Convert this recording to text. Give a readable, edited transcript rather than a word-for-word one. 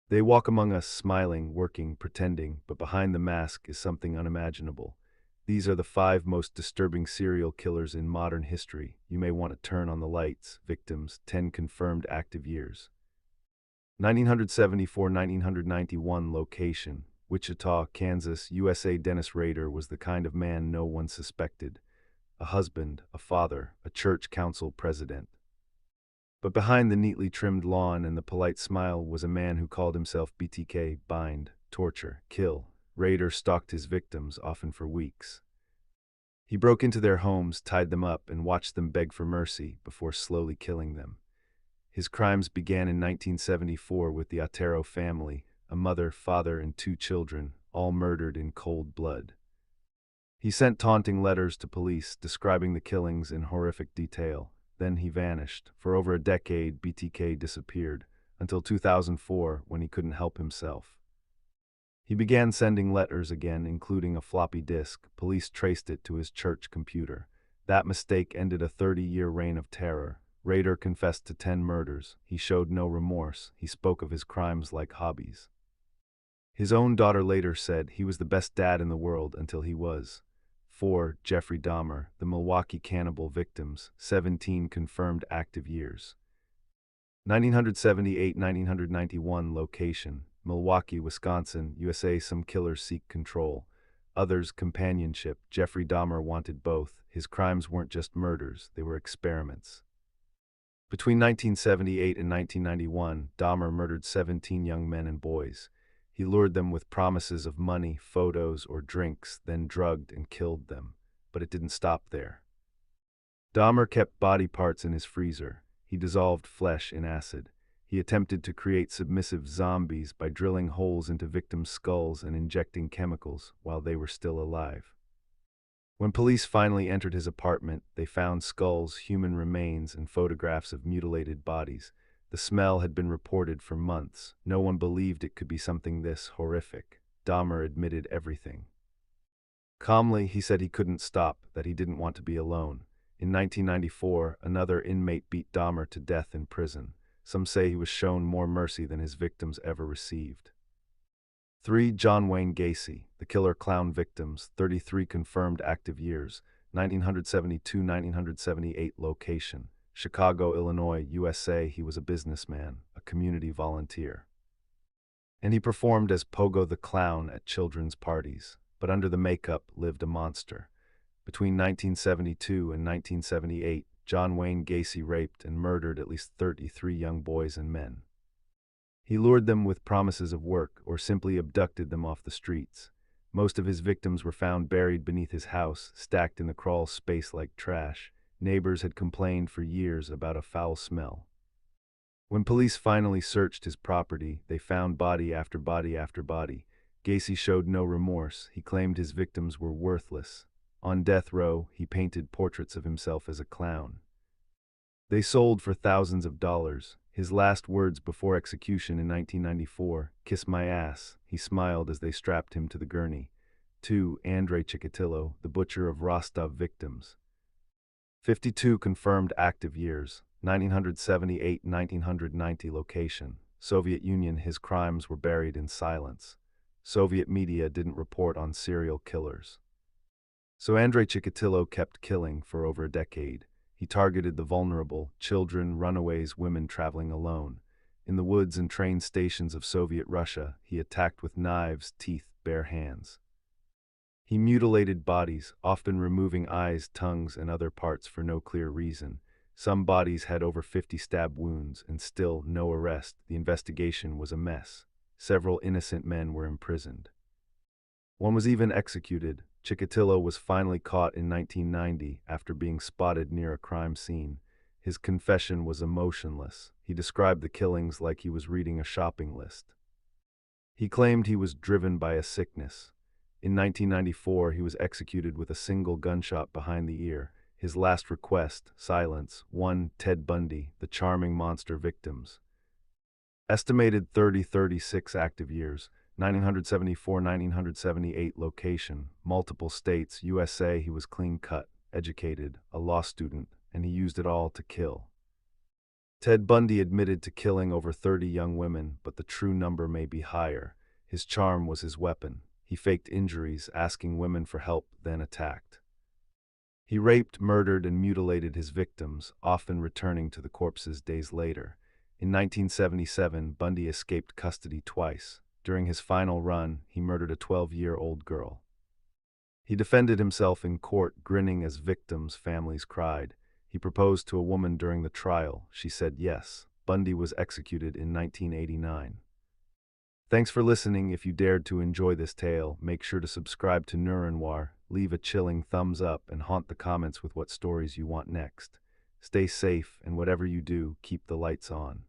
They walk among us, smiling, working, pretending, but behind the mask is something unimaginable. These are the 5 most disturbing serial killers in modern history. You may want to turn on the lights. Victims, 10 confirmed active years. 1974-1991 location, Wichita, Kansas, USA. Dennis Rader was the kind of man no one suspected. A husband, a father, a church council president. But behind the neatly trimmed lawn and the polite smile was a man who called himself BTK, bind, torture, kill. Rader stalked his victims, often for weeks. He broke into their homes, tied them up, and watched them beg for mercy before slowly killing them. His crimes began in 1974 with the Otero family, a mother, father, and 2 children, all murdered in cold blood. He sent taunting letters to police describing the killings in horrific detail. Then he vanished. For over a decade, BTK disappeared, until 2004 when he couldn't help himself. He began sending letters again, including a floppy disk. Police traced it to his church computer. That mistake ended a 30-year reign of terror. Rader confessed to 10 murders. He showed no remorse. He spoke of his crimes like hobbies. His own daughter later said he was the best dad in the world until he was. 4. Jeffrey Dahmer, the Milwaukee cannibal victims, 17 confirmed active years. 1978-1991 location, Milwaukee, Wisconsin, USA. Some killers seek control, others companionship. Jeffrey Dahmer wanted both. His crimes weren't just murders, they were experiments. Between 1978 and 1991, Dahmer murdered 17 young men and boys. He lured them with promises of money, photos, or drinks, then drugged and killed them. But it didn't stop there. Dahmer kept body parts in his freezer. He dissolved flesh in acid. He attempted to create submissive zombies by drilling holes into victims' skulls and injecting chemicals while they were still alive. When police finally entered his apartment, they found skulls, human remains, and photographs of mutilated bodies. The smell had been reported for months. No one believed it could be something this horrific. Dahmer admitted everything. Calmly, he said he couldn't stop, that he didn't want to be alone. In 1994, another inmate beat Dahmer to death in prison. Some say he was shown more mercy than his victims ever received. 3. John Wayne Gacy, the killer clown victims, 33 confirmed active years, 1972-1978 location, Chicago, Illinois, USA. He was a businessman, a community volunteer. And he performed as Pogo the Clown at children's parties, but under the makeup lived a monster. Between 1972 and 1978, John Wayne Gacy raped and murdered at least 33 young boys and men. He lured them with promises of work or simply abducted them off the streets. Most of his victims were found buried beneath his house, stacked in the crawl space like trash. Neighbors had complained for years about a foul smell. When police finally searched his property, they found body after body after body. Gacy showed no remorse. He claimed his victims were worthless. On death row, he painted portraits of himself as a clown. They sold for thousands of dollars. His last words before execution in 1994, "Kiss my ass." He smiled as they strapped him to the gurney. 2. Andrei Chikatilo, the butcher of Rostov victims. 52 confirmed active years, 1978-1990 location, Soviet Union. His crimes were buried in silence. Soviet media didn't report on serial killers. So Andrei Chikatilo kept killing for over a decade. He targeted the vulnerable, children, runaways, women traveling alone. In the woods and train stations of Soviet Russia, he attacked with knives, teeth, bare hands. He mutilated bodies, often removing eyes, tongues, and other parts for no clear reason. Some bodies had over 50 stab wounds, and still no arrest. The investigation was a mess. Several innocent men were imprisoned. One was even executed. Chikatilo was finally caught in 1990 after being spotted near a crime scene. His confession was emotionless. He described the killings like he was reading a shopping list. He claimed he was driven by a sickness. In 1994, he was executed with a single gunshot behind the ear. His last request, silence. 1. Ted Bundy, the charming monster victims. Estimated 36 active years. 1974-1978 location, multiple states, USA. He was clean-cut, educated, a law student, and he used it all to kill. Ted Bundy admitted to killing over 30 young women, but the true number may be higher. His charm was his weapon. He faked injuries, asking women for help, then attacked. He raped, murdered, and mutilated his victims, often returning to the corpses days later. In 1977, Bundy escaped custody twice. During his final run, he murdered a 12-year-old girl. He defended himself in court, grinning as victims' families cried. He proposed to a woman during the trial. She said yes. Bundy was executed in 1989. Thanks for listening. If you dared to enjoy this tale, make sure to subscribe to Neuronoir, leave a chilling thumbs up, and haunt the comments with what stories you want next. Stay safe, and whatever you do, keep the lights on.